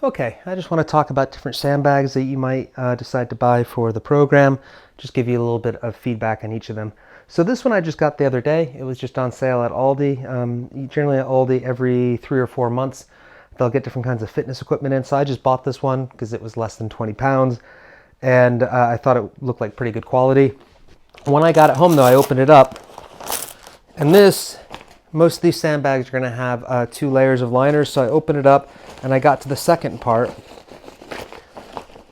Okay, I just want to talk about different sandbags that you might decide to buy for the program. Just give you a little bit of feedback on each of them. So this one I just got the other day. It was just on sale at Aldi. Generally at Aldi every 3 or 4 months they'll get different kinds of fitness equipment in. So I just bought this one because it was less than 20 pounds and I thought it looked like pretty good quality. When I got it home though, I opened it up and most of these sandbags are going to have 2 layers of liners. So I opened it up and I got to the second part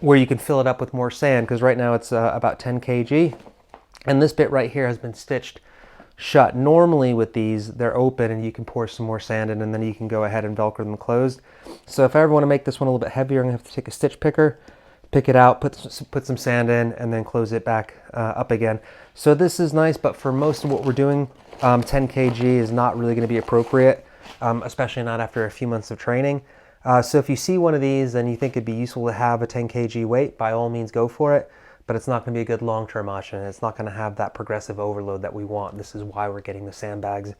where you can fill it up with more sand, because right now it's about 10 kg. And this bit right here has been stitched shut. Normally with these, they're open and you can pour some more sand in and then you can go ahead and Velcro them closed. So if I ever want to make this one a little bit heavier, I'm going to have to take a stitch picker, pick it out, put some sand in, and then close it back up again. So this is nice, but for most of what we're doing, 10 kg is not really going to be appropriate, especially not after a few months of training. So if you see one of these and you think it'd be useful to have a 10 kg weight, by all means go for it, but it's not going to be a good long-term option. It's not going to have that progressive overload that we want. This is why we're getting the sandbags.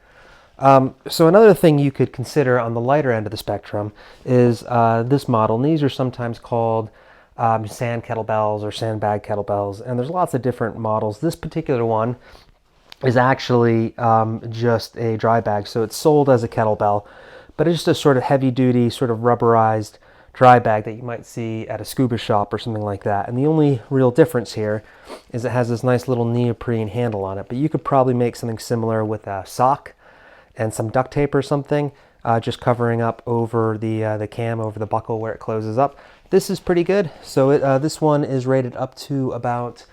So another thing you could consider on the lighter end of the spectrum is this model. And these are sometimes called sand kettlebells or sandbag kettlebells, and there's lots of different models. This particular one is actually just a dry bag, so it's sold as a kettlebell, but it's just a sort of heavy duty, sort of rubberized dry bag that you might see at a scuba shop or something like that. And the only real difference here is it has this nice little neoprene handle on it, but you could probably make something similar with a sock and some duct tape or something, just covering up over the cam, over the buckle where it closes up. This is pretty good. So this one is rated up to about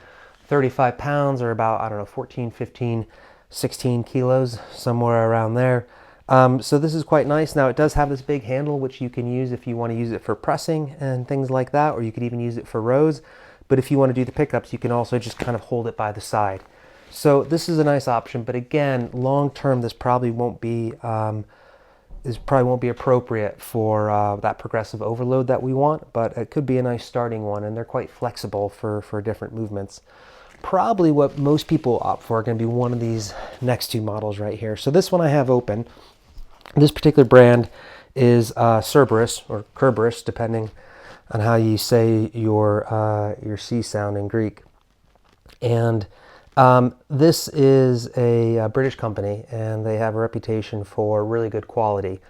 35 pounds or about, I don't know, 14, 15, 16 kilos, somewhere around there. So this is quite nice. Now it does have this big handle, which you can use if you want to use it for pressing and things like that, or you could even use it for rows. But if you want to do the pickups, you can also just kind of hold it by the side. So this is a nice option, but again, long term, this probably won't be appropriate for that progressive overload that we want, but it could be a nice starting one, and they're quite flexible for different movements. Probably what most people opt for are going to be one of these next two models right here. So this one I have open. This particular brand is Cerberus or Cerberus, depending on how you say your C sound in Greek. And this is a British company, and they have a reputation for really good quality.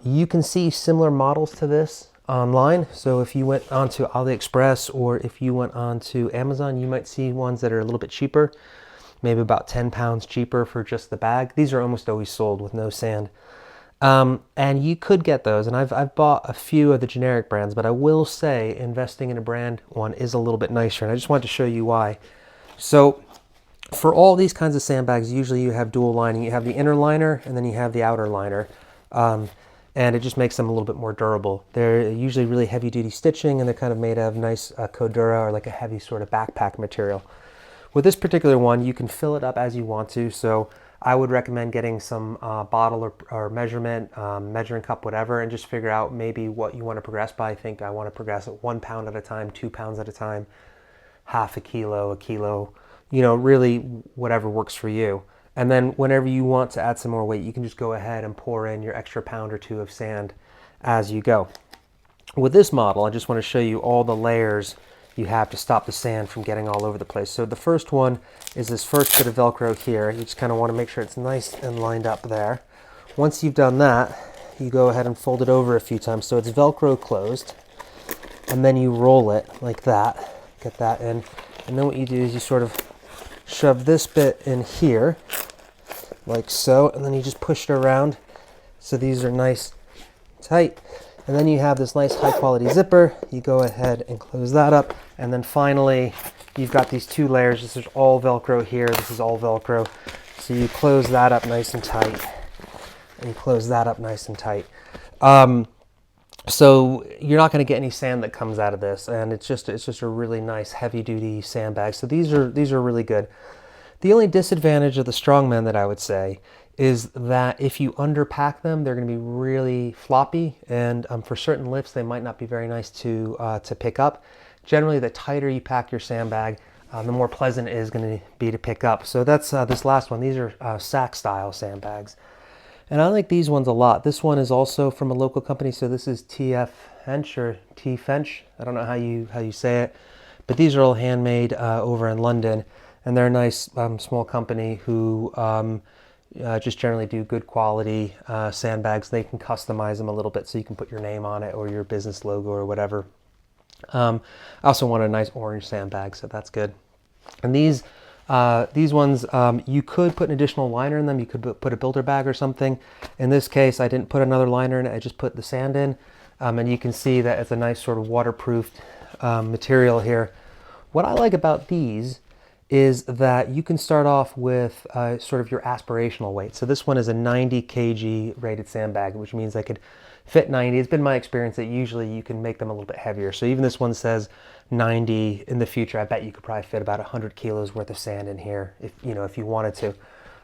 You can see similar models to this online. So if you went onto AliExpress or if you went onto Amazon, you might see ones that are a little bit cheaper, maybe about 10 pounds cheaper for just the bag. These are almost always sold with no sand. And you could get those, and I've bought a few of the generic brands, but I will say investing in a brand one is a little bit nicer, and I just wanted to show you why. So for all these kinds of sandbags, usually you have dual lining. You have the inner liner and then you have the outer liner. And it just makes them a little bit more durable. They're usually really heavy duty stitching, and they're kind of made of nice Codura or like a heavy sort of backpack material. With this particular one, you can fill it up as you want to. So I would recommend getting some bottle or measurement, measuring cup, whatever, and just figure out maybe what you want to progress by. I think I want to progress at 1 pound at a time, 2 pounds at a time, half a kilo, really whatever works for you. And then whenever you want to add some more weight, you can just go ahead and pour in your extra pound or two of sand as you go. With this model, I just want to show you all the layers you have to stop the sand from getting all over the place. So the first one is this first bit of Velcro here. You just kind of want to make sure it's nice and lined up there. Once you've done that, you go ahead and fold it over a few times so it's Velcro closed. And then you roll it like that, get that in. And then what you do is you sort of shove this bit in here, like so, and then you just push it around so these are nice tight. And then you have this nice high quality zipper. You go ahead and close that up, and then finally you've got these 2 layers. This is all Velcro here, this is all Velcro. So you close that up nice and tight, and you close that up nice and tight. So you're not going to get any sand that comes out of this, and it's just a really nice heavy duty sandbag. So these are really good. The only disadvantage of the Strongman that I would say is that if you underpack them, they're going to be really floppy, and for certain lifts they might not be very nice to pick up. Generally, the tighter you pack your sandbag, the more pleasant it is going to be to pick up. So that's this last one. These are sack style sandbags. And I like these ones a lot. This one is also from a local company, so this is TF-Hench or T-Fench. I don't know how you say it, but these are all handmade over in London, and they're a nice small company who just generally do good quality sandbags. They can customize them a little bit so you can put your name on it or your business logo or whatever. I also want a nice orange sandbag, so that's good. And these ones, you could put an additional liner in them. You could put a builder bag or something. In this case, I didn't put another liner in it. I just put the sand in. And you can see that it's a nice sort of waterproof material here. What I like about these is that you can start off with sort of your aspirational weight. So this one is a 90 kg rated sandbag, which means I could fit 90. It's been my experience that usually you can make them a little bit heavier. So even this one says 90 in the future. I bet you could probably fit about 100 kilos worth of sand in here if you wanted to.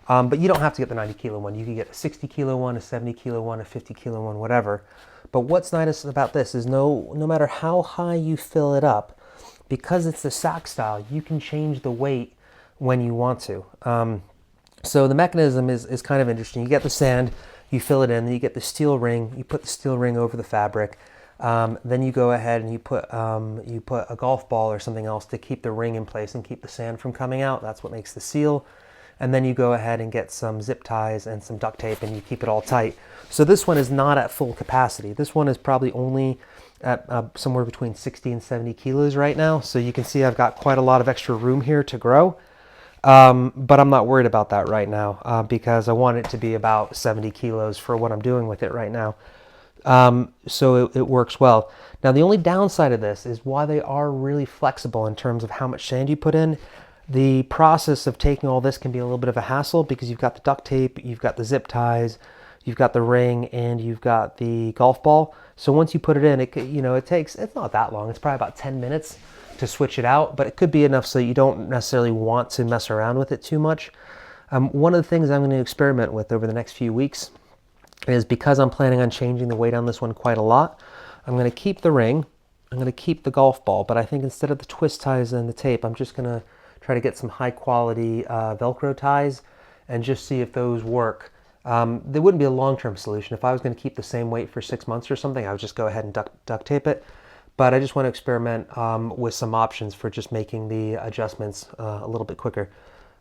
But you don't have to get the 90 kilo one. You could get a 60 kilo one, a 70 kilo one, a 50 kilo one, whatever. But what's nice about this is no matter how high you fill it up, because it's the sack style, you can change the weight when you want to. So the mechanism is kind of interesting. You get the sand, you fill it in, then you get the steel ring, you put the steel ring over the fabric, then you go ahead and you put a golf ball or something else to keep the ring in place and keep the sand from coming out. That's what makes the seal. And then you go ahead and get some zip ties and some duct tape and you keep it all tight. So this one is not at full capacity. This one is probably only at somewhere between 60 and 70 kilos right now. So you can see I've got quite a lot of extra room here to grow. But I'm not worried about that right now because I want it to be about 70 kilos for what I'm doing with it right now. So it works well. Now the only downside of this is why they are really flexible in terms of how much sand you put in. The process of taking all this can be a little bit of a hassle because you've got the duct tape, you've got the zip ties, you've got the ring, and you've got the golf ball. So once you put it in, it's not that long. It's probably about 10 minutes to switch it out, but it could be enough so you don't necessarily want to mess around with it too much. One of the things I'm going to experiment with over the next few weeks is, because I'm planning on changing the weight on this one quite a lot, I'm going to keep the ring, I'm going to keep the golf ball, but I think instead of the twist ties and the tape, I'm just going to try to get some high quality Velcro ties and just see if those work. There wouldn't be a long-term solution. If I was going to keep the same weight for 6 months or something, I would just go ahead and duct tape it. But I just want to experiment with some options for just making the adjustments a little bit quicker.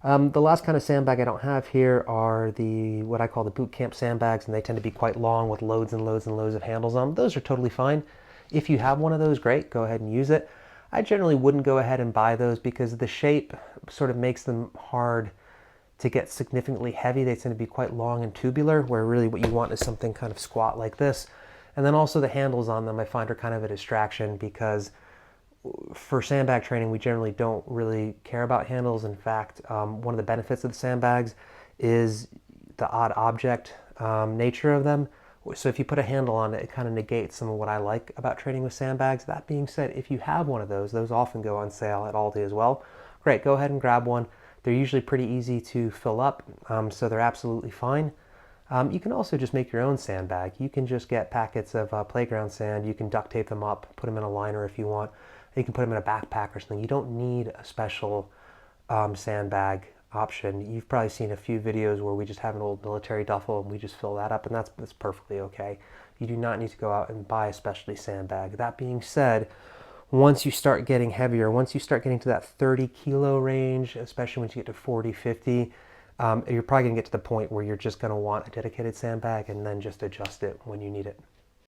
The last kind of sandbag I don't have here are what I call the boot camp sandbags, and they tend to be quite long with loads and loads and loads of handles on them. Those are totally fine. If you have one of those, great, go ahead and use it. I generally wouldn't go ahead and buy those because the shape sort of makes them hard to get significantly heavy. They tend to be quite long and tubular, where really what you want is something kind of squat like this. And then also the handles on them I find are kind of a distraction because for sandbag training, we generally don't really care about handles. In fact, one of the benefits of the sandbags is the odd object nature of them. So if you put a handle on it, it kind of negates some of what I like about training with sandbags. That being said, if you have one of those often go on sale at Aldi as well. Great, go ahead and grab one. They're usually pretty easy to fill up, so they're absolutely fine. You can also just make your own sandbag. You can just get packets of playground sand. You can duct tape them up, put them in a liner if you want. You can put them in a backpack or something. You don't need a special sandbag option. You've probably seen a few videos where we just have an old military duffel and we just fill that up, and that's perfectly okay. You do not need to go out and buy a specialty sandbag. That being said, once you start getting heavier, once you start getting to that 30 kilo range, especially once you get to 40, 50, you're probably going to get to the point where you're just going to want a dedicated sandbag and then just adjust it when you need it.